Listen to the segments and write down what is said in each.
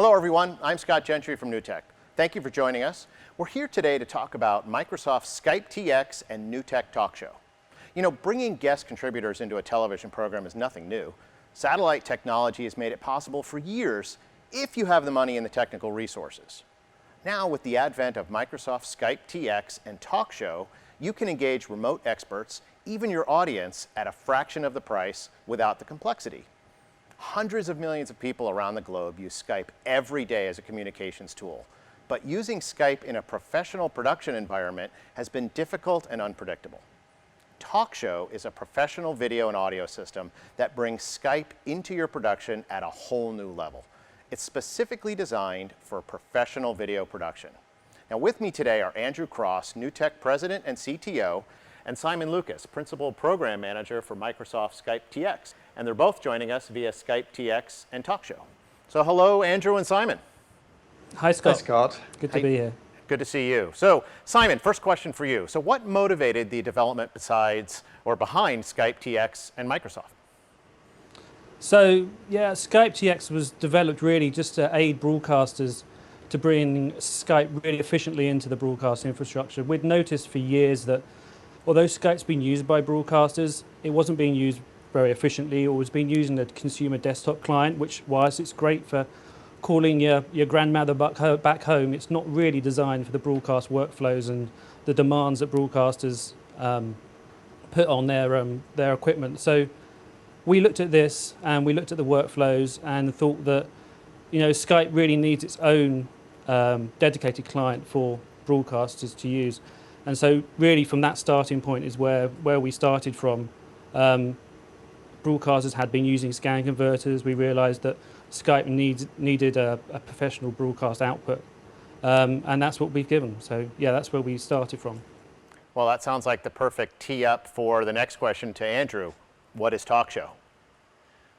Hello everyone, I'm Scott Gentry from NewTek. Thank you for joining us. We're here today to talk about Microsoft's Skype TX and NewTek TalkShow. You know, bringing guest contributors into a television program is nothing new. Satellite technology has made it possible for years if you have the money and the technical resources. Now, with the advent of Microsoft Skype TX and TalkShow, you can engage remote experts, even your audience, at a fraction of the price without the complexity. Hundreds of millions of people around the globe use Skype every day as a communications tool, but using Skype in a professional production environment has been difficult and unpredictable. TalkShow is a professional video and audio system that brings Skype into your production at a whole new level. It's specifically designed for professional video production. Now with me today are Andrew Cross, NewTek President and CTO, and Simon Lucas, Principal Program Manager for Microsoft Skype TX. And they're both joining us via Skype TX and TalkShow. So hello, Andrew and Simon. Hi, Scott. Hi, Scott. Good to be here. Good to see you. So Simon, first question for you. So what motivated the development behind Skype TX and Microsoft? So yeah, Skype TX was developed really just to aid broadcasters to bring Skype really efficiently into the broadcast infrastructure. We'd noticed for years that although Skype's been used by broadcasters, it wasn't being used very efficiently, or was being used in a consumer desktop client, which whilst it's great for calling your grandmother back home, it's not really designed for the broadcast workflows and the demands that broadcasters put on their equipment. So we looked at this and we looked at the workflows and thought that, you know, Skype really needs its own dedicated client for broadcasters to use. And so really from that starting point is where we started from. Broadcasters had been using scan converters. We realized that Skype needed a professional broadcast output. And that's what we've given. So yeah, that's where we started from. Well, that sounds like the perfect tee up for the next question to Andrew. What is TalkShow?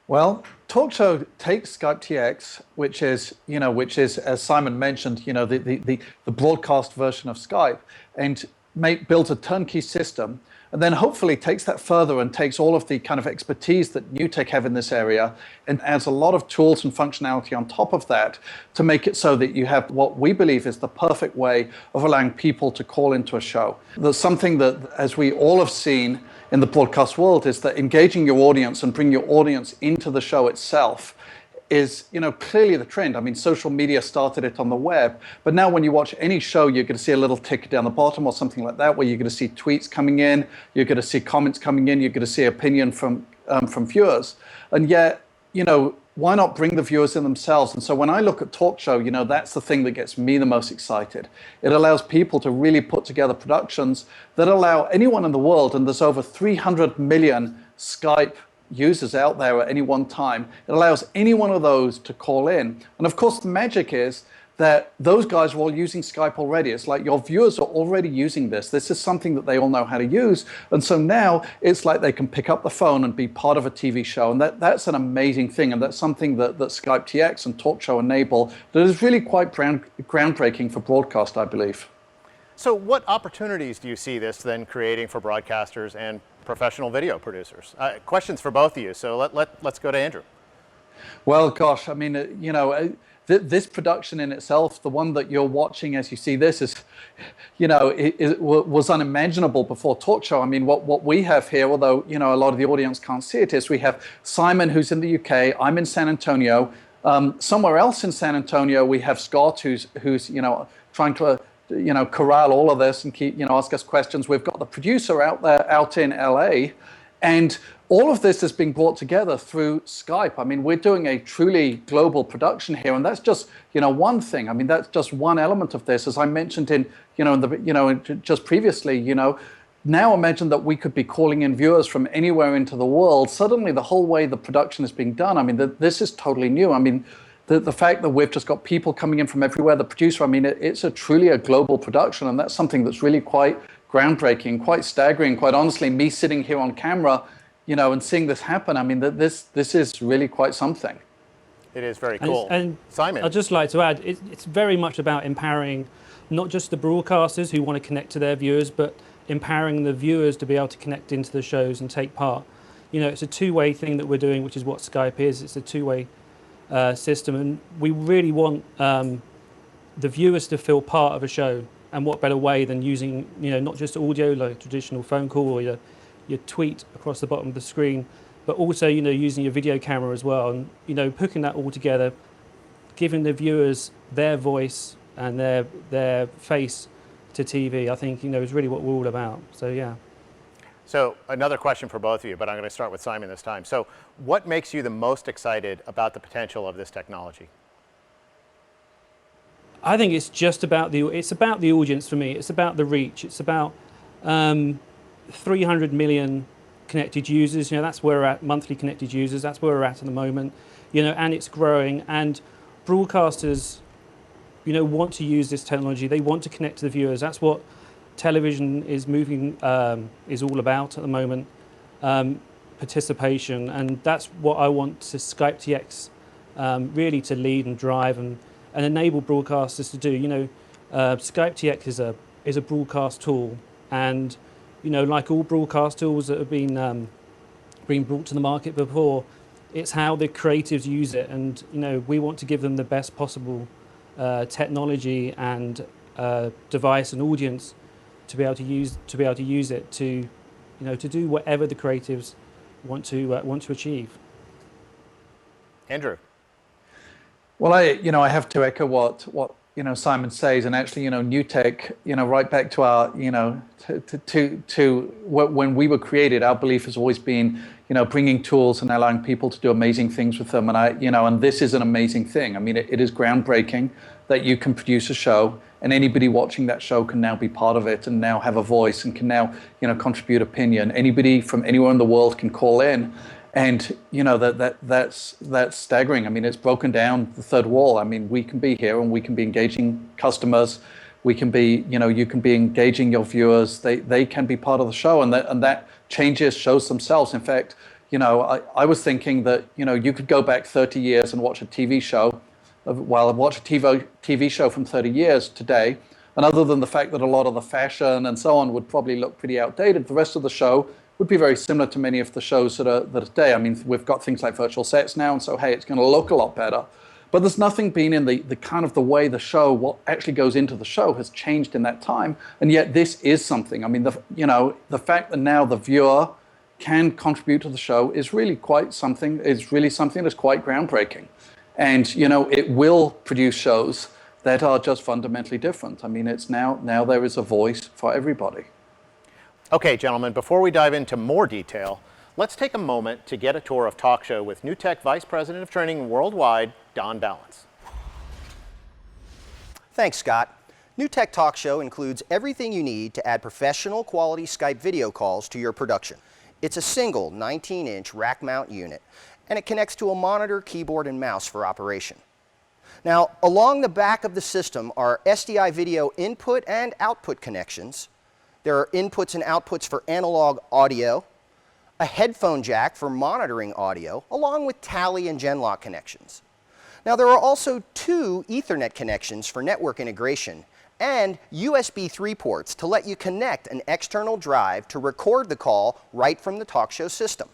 Well, TalkShow takes Skype TX, which is, as Simon mentioned, the broadcast version of Skype, and builds a turnkey system, and then hopefully takes that further and takes all of the kind of expertise that NewTek have in this area and adds a lot of tools and functionality on top of that to make it so that you have what we believe is the perfect way of allowing people to call into a show. There's something that, as we all have seen in the broadcast world, is that engaging your audience and bring your audience into the show itself is, clearly the trend. I mean, social media started it on the web, but now when you watch any show, you're going to see a little ticker down the bottom or something like that, where you're going to see tweets coming in, you're going to see comments coming in, you're going to see opinion from viewers. And yet, why not bring the viewers in themselves? And so when I look at TalkShow, that's the thing that gets me the most excited. It allows people to really put together productions that allow anyone in the world, and there's over 300 million Skype users out there at any one time. It allows any one of those to call in. And of course, the magic is that those guys are all using Skype already. It's like your viewers are already using this. This is something that they all know how to use. And so now it's like they can pick up the phone and be part of a TV show. And that's an amazing thing. And that's something that Skype TX and TalkShow enable that is really quite groundbreaking for broadcast, I believe. So what opportunities do you see this then creating for broadcasters and professional video producers? Questions for both of you. So let's go to Andrew. Well, gosh, I mean, this production in itself, the one that you're watching as you see this, is, it was unimaginable before TalkShow. I mean, what we have here, although, a lot of the audience can't see it, is we have Simon, who's in the UK, I'm in San Antonio. Somewhere else in San Antonio, we have Scott, who's trying to, corral all of this and keep, ask us questions. We've got the producer out in LA, and all of this is being brought together through Skype. I mean, we're doing a truly global production here, and that's just, one thing. I mean, that's just one element of this. As I mentioned just previously, now imagine that we could be calling in viewers from anywhere into the world. Suddenly, the whole way the production is being done, I mean, this is totally new. I mean, the fact that we've just got people coming in from everywhere, the producer, I mean, it's truly a global production, and that's something that's really quite groundbreaking, quite staggering. Quite honestly, me sitting here on camera, and seeing this happen, I mean, this is really quite something. It is very cool. And Simon? I'd just like to add, it's very much about empowering not just the broadcasters who want to connect to their viewers, but empowering the viewers to be able to connect into the shows and take part. It's a two-way thing that we're doing, which is what Skype is. It's a two-way system, and we really want the viewers to feel part of a show. And what better way than using, not just audio like a traditional phone call or your tweet across the bottom of the screen, but also, using your video camera as well, and, hooking that all together, giving the viewers their voice and their face to TV, I think, is really what we're all about. So, yeah. So another question for both of you, but I'm going to start with Simon this time. So what makes you the most excited about the potential of this technology? I think it's just about it's about the audience for me. It's about the reach. It's about 300 million connected users. That's where we're at, monthly connected users. That's where we're at the moment. And it's growing. And broadcasters, want to use this technology. They want to connect to the viewers. That's what television is is all about at the moment. Participation, and that's what I want to Skype TX really to lead and drive and enable broadcasters to do. Skype TX is a broadcast tool, and like all broadcast tools that have been brought to the market before, it's how the creatives use it, and we want to give them the best possible technology and device and audience to be able to use it to do whatever the creatives want to achieve. Andrew. Well, I have to echo what Simon says, and actually, NewTek, right back to our, to when we were created, our belief has always been, bringing tools and allowing people to do amazing things with them, and and this is an amazing thing. I mean, it is groundbreaking that you can produce a show, and anybody watching that show can now be part of it, and now have a voice, and can now, contribute opinion. Anybody from anywhere in the world can call in. And that's staggering. I mean, it's broken down the third wall. I mean, we can be here and we can be engaging customers. We can be, you can be engaging your viewers. They can be part of the show, and that changes shows themselves. In fact, I was thinking that you could go back 30 years and watch a TV show, watch a TV show from 30 years today, and other than the fact that a lot of the fashion and so on would probably look pretty outdated, the rest of the show would be very similar to many of the shows that are today. I mean, we've got things like virtual sets now, and so, hey, it's going to look a lot better. But there's nothing been in the kind of the way the show, what actually goes into the show has changed in that time. And yet this is something. I mean, the fact that now the viewer can contribute to the show is really something that's quite groundbreaking. And, it will produce shows that are just fundamentally different. I mean, it's now there is a voice for everybody. Okay, gentlemen, before we dive into more detail, let's take a moment to get a tour of TalkShow with NewTek Vice President of Training Worldwide, Don Ballance. Thanks, Scott. NewTek TalkShow includes everything you need to add professional quality Skype video calls to your production. It's a single 19-inch rack mount unit, and it connects to a monitor, keyboard, and mouse for operation. Now, along the back of the system are SDI video input and output connections. There are inputs and outputs for analog audio, a headphone jack for monitoring audio, along with Tally and Genlock connections. Now, there are also 2 Ethernet connections for network integration and USB 3 ports to let you connect an external drive to record the call right from the TalkShow system.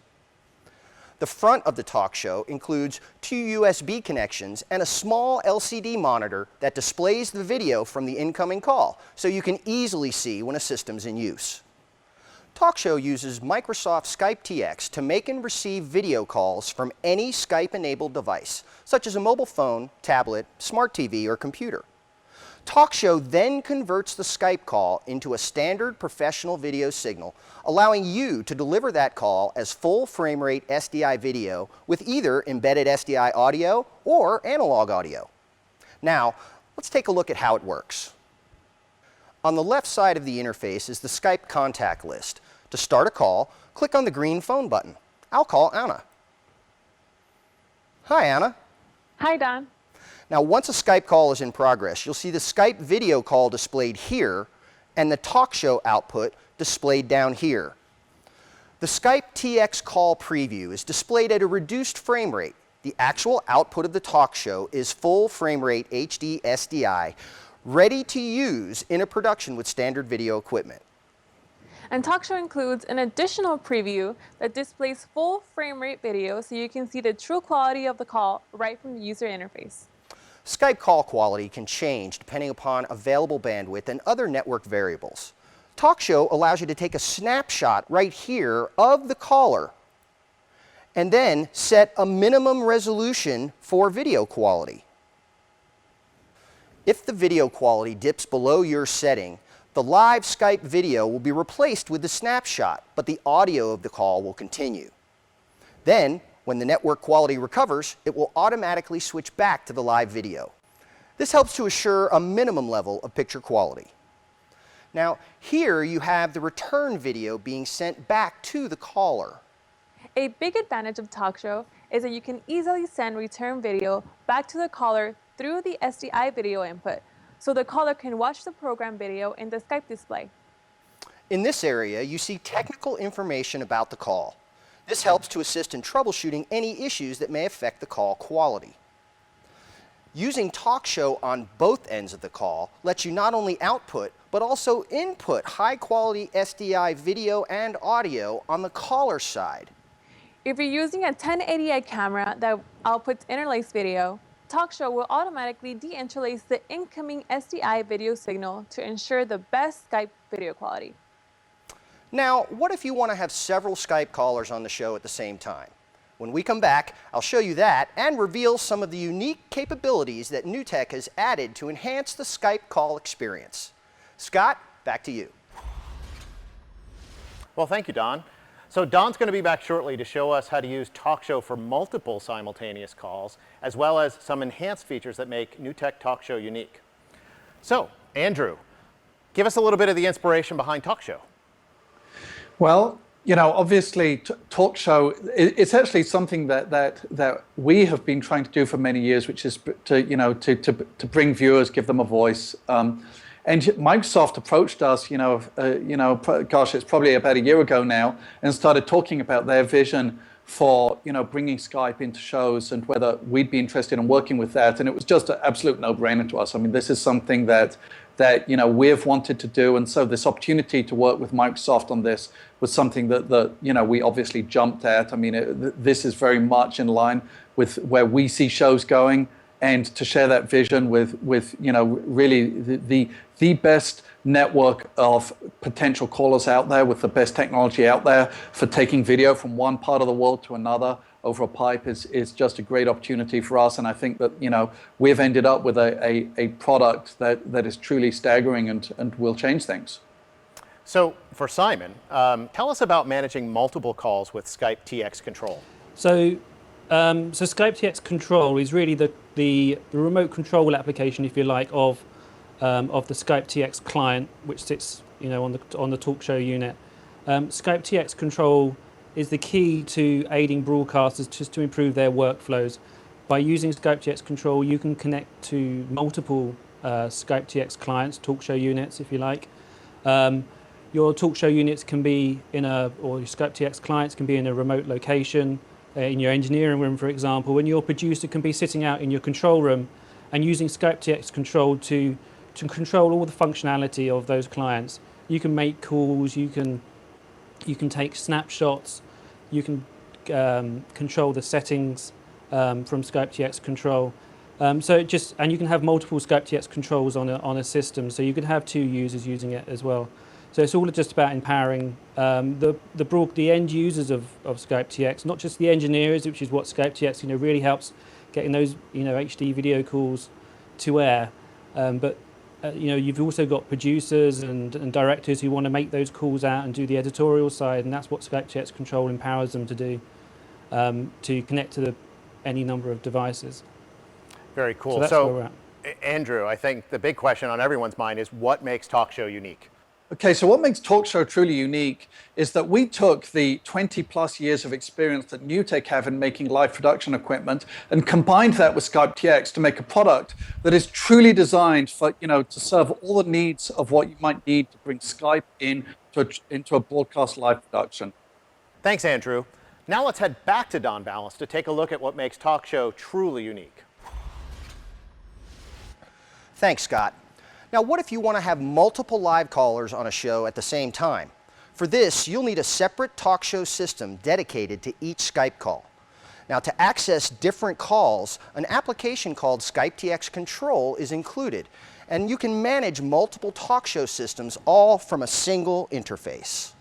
The front of the TalkShow includes 2 USB connections and a small LCD monitor that displays the video from the incoming call, so you can easily see when a system's in use. TalkShow uses Microsoft Skype TX to make and receive video calls from any Skype-enabled device, such as a mobile phone, tablet, smart TV, or computer. TalkShow then converts the Skype call into a standard professional video signal, allowing you to deliver that call as full frame rate SDI video with either embedded SDI audio or analog audio. Now, let's take a look at how it works. On the left side of the interface is the Skype contact list. To start a call, click on the green phone button. I'll call Anna. Hi, Anna. Hi, Don. Now, once a Skype call is in progress, you'll see the Skype video call displayed here and the TalkShow output displayed down here. The Skype TX call preview is displayed at a reduced frame rate. The actual output of the TalkShow is full frame rate HD SDI, ready to use in a production with standard video equipment. And TalkShow includes an additional preview that displays full frame rate video so you can see the true quality of the call right from the user interface. Skype call quality can change depending upon available bandwidth and other network variables. TalkShow allows you to take a snapshot right here of the caller and then set a minimum resolution for video quality. If the video quality dips below your setting, the live Skype video will be replaced with the snapshot, but the audio of the call will continue. Then, when the network quality recovers, it will automatically switch back to the live video. This helps to assure a minimum level of picture quality. Now, here you have the return video being sent back to the caller. A big advantage of TalkShow is that you can easily send return video back to the caller through the SDI video input, so the caller can watch the program video in the Skype display. In this area, you see technical information about the call. This helps to assist in troubleshooting any issues that may affect the call quality. Using TalkShow on both ends of the call lets you not only output, but also input high-quality SDI video and audio on the caller side. If you're using a 1080i camera that outputs interlaced video, TalkShow will automatically deinterlace the incoming SDI video signal to ensure the best Skype video quality. Now, what if you want to have several Skype callers on the show at the same time? When we come back, I'll show you that and reveal some of the unique capabilities that NewTek has added to enhance the Skype call experience. Scott, back to you. Well, thank you, Don. So Don's going to be back shortly to show us how to use TalkShow for multiple simultaneous calls, as well as some enhanced features that make NewTek TalkShow unique. So, Andrew, give us a little bit of the inspiration behind TalkShow. Well, you know, obviously, TalkShow, it's actually something that we have been trying to do for many years, which is to bring viewers, give them a voice. And Microsoft approached us, gosh, it's probably about a year ago now, and started talking about their vision for, bringing Skype into shows and whether we'd be interested in working with that. And it was just an absolute no-brainer to us. I mean, this is something that we've wanted to do, and so this opportunity to work with Microsoft on this was something that we obviously jumped at. I mean, this is very much in line with where we see shows going, and to share that vision with really the best network of potential callers out there, with the best technology out there for taking video from one part of the world to another over a pipe is just a great opportunity for us. And I think that we've ended up with a product that is truly staggering and will change things. So for Simon, tell us about managing multiple calls with Skype TX Control. So Skype TX Control is really the remote control application, if you like, of the Skype TX client, which sits on the TalkShow unit. Skype TX Control is the key to aiding broadcasters just to improve their workflows. By using Skype TX Control, you can connect to multiple Skype TX clients, TalkShow units, if you like. Your TalkShow units can be or your Skype TX clients can be in a remote location, in your engineering room, for example, and your producer can be sitting out in your control room and using Skype TX Control to control all the functionality of those clients. You can make calls, you can take snapshots, you can control the settings from Skype TX Control. And you can have multiple Skype TX controls on a system, so you can have two users using it as well. So it's all just about empowering the end users of Skype TX, not just the engineers, which is what Skype TX really helps getting those HD video calls to air. But you've also got producers and directors who want to make those calls out and do the editorial side, and that's what Skype TX Control empowers them to do, to connect to any number of devices. Very cool. So that's where we're at. Andrew, I think the big question on everyone's mind is what makes TalkShow unique? Okay, so what makes TalkShow truly unique is that we took the 20+ years of experience that NewTek have in making live production equipment and combined that with Skype TX to make a product that is truly designed for, to serve all the needs of what you might need to bring Skype into a broadcast live production. Thanks, Andrew. Now let's head back to Don Ballance to take a look at what makes TalkShow truly unique. Thanks, Scott. Now, what if you want to have multiple live callers on a show at the same time? For this, you'll need a separate TalkShow system dedicated to each Skype call. Now, to access different calls, an application called Skype TX Control is included, and you can manage multiple TalkShow systems all from a single interface.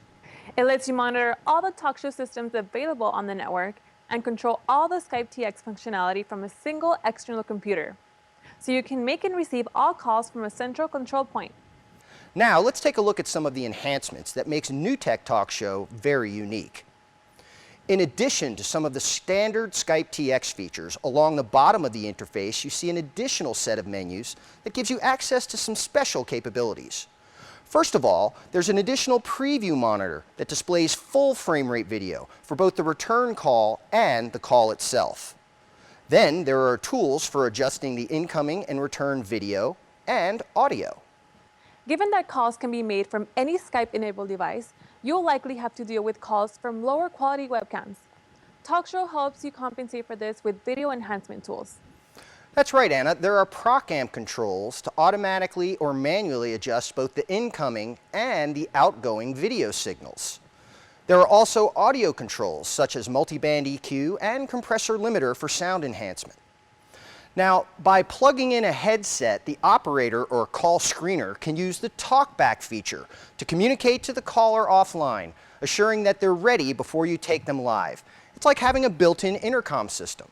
It lets you monitor all the TalkShow systems available on the network and control all the Skype TX functionality from a single external computer. So you can make and receive all calls from a central control point. Now, let's take a look at some of the enhancements that makes NewTek TalkShow very unique. In addition to some of the standard Skype TX features, along the bottom of the interface, you see an additional set of menus that gives you access to some special capabilities. First of all, there's an additional preview monitor that displays full frame rate video for both the return call and the call itself. Then there are tools for adjusting the incoming and return video and audio. Given that calls can be made from any Skype-enabled device, you'll likely have to deal with calls from lower quality webcams. TalkShow helps you compensate for this with video enhancement tools. That's right, Anna. There are ProcAmp controls to automatically or manually adjust both the incoming and the outgoing video signals. There are also audio controls such as multiband EQ and compressor limiter for sound enhancement. Now, by plugging in a headset, the operator or call screener can use the talkback feature to communicate to the caller offline, assuring that they're ready before you take them live. It's like having a built-in intercom system.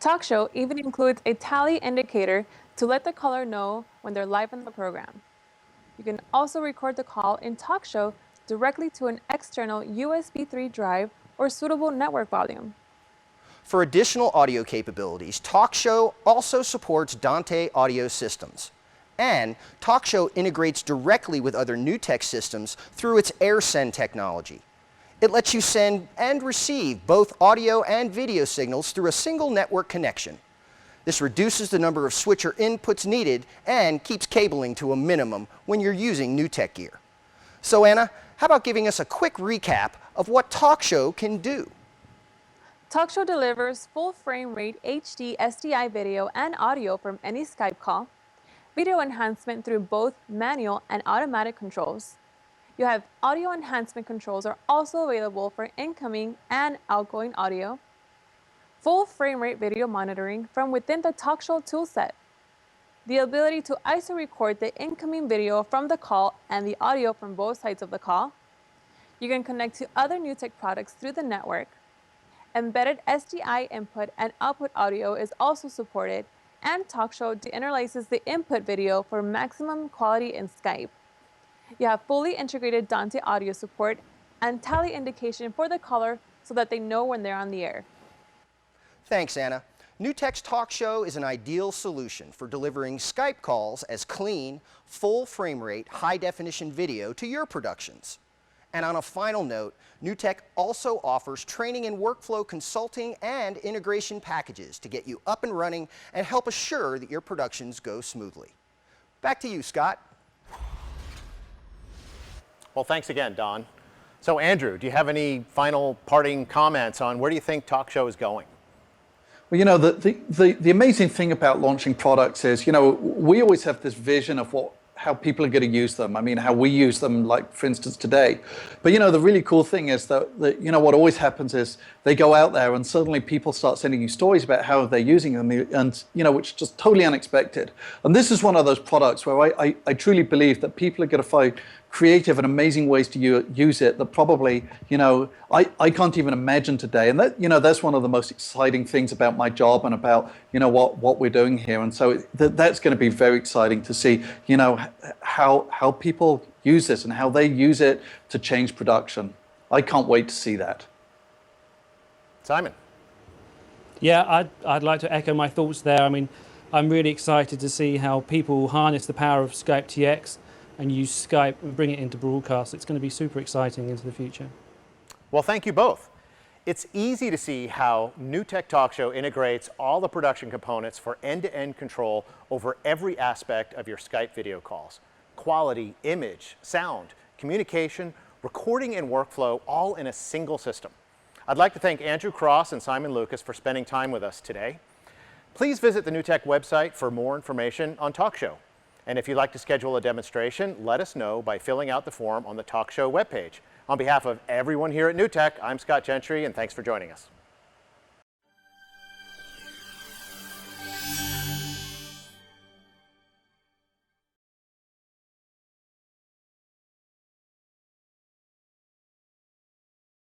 TalkShow even includes a tally indicator to let the caller know when they're live on the program. You can also record the call in TalkShow directly to an external USB 3 drive or suitable network volume. For additional audio capabilities, TalkShow also supports Dante audio systems. And TalkShow integrates directly with other NewTek systems through its AirSend technology. It lets you send and receive both audio and video signals through a single network connection. This reduces the number of switcher inputs needed and keeps cabling to a minimum when you're using NewTek gear. So Anna, how about giving us a quick recap of what TalkShow can do? TalkShow delivers full frame rate HD SDI video and audio from any Skype call, video enhancement through both manual and automatic controls. You have audio enhancement controls are also available for incoming and outgoing audio, full frame rate video monitoring from within the TalkShow toolset, the ability to ISO record the incoming video from the call and the audio from both sides of the call. You can connect to other NewTek products through the network. Embedded SDI input and output audio is also supported, and TalkShow deinterlaces the input video for maximum quality in Skype. You have fully integrated Dante audio support and tally indication for the caller so that they know when they're on the air. Thanks, Anna. NewTek's TalkShow is an ideal solution for delivering Skype calls as clean, full frame rate, high definition video to your productions. And on a final note, NewTek also offers training and workflow consulting and integration packages to get you up and running and help assure that your productions go smoothly. Back to you, Scott. Well, thanks again, Don. So Andrew, do you have any final parting comments on where do you think TalkShow is going? Well, you know, the amazing thing about launching products is, you know, we always have this vision of how people are going to use them. I mean, how we use them, like, for instance, today. But, you know, the really cool thing is that you know, what always happens is they go out there and suddenly people start sending you stories about how they're using them, and, you know, which is just totally unexpected. And this is one of those products where I truly believe that people are going to find creative and amazing ways to use it that probably, you know, I can't even imagine today. And that, you know, that's one of the most exciting things about my job and about, you know, what we're doing here. And so that's going to be very exciting to see, you know, how people use this and how they use it to change production. I can't wait to see that. Simon. Yeah, I'd like to echo my thoughts there. I mean, I'm really excited to see how people harness the power of Skype TX and use Skype and bring it into broadcast. It's going to be super exciting into the future. Well, thank you both. It's easy to see how NewTek TalkShow integrates all the production components for end-to-end control over every aspect of your Skype video calls. Quality, image, sound, communication, recording, and workflow, all in a single system. I'd like to thank Andrew Cross and Simon Lucas for spending time with us today. Please visit the NewTek website for more information on TalkShow. And if you'd like to schedule a demonstration, let us know by filling out the form on the TalkShow webpage. On behalf of everyone here at NewTek, I'm Scott Gentry, and thanks for joining us.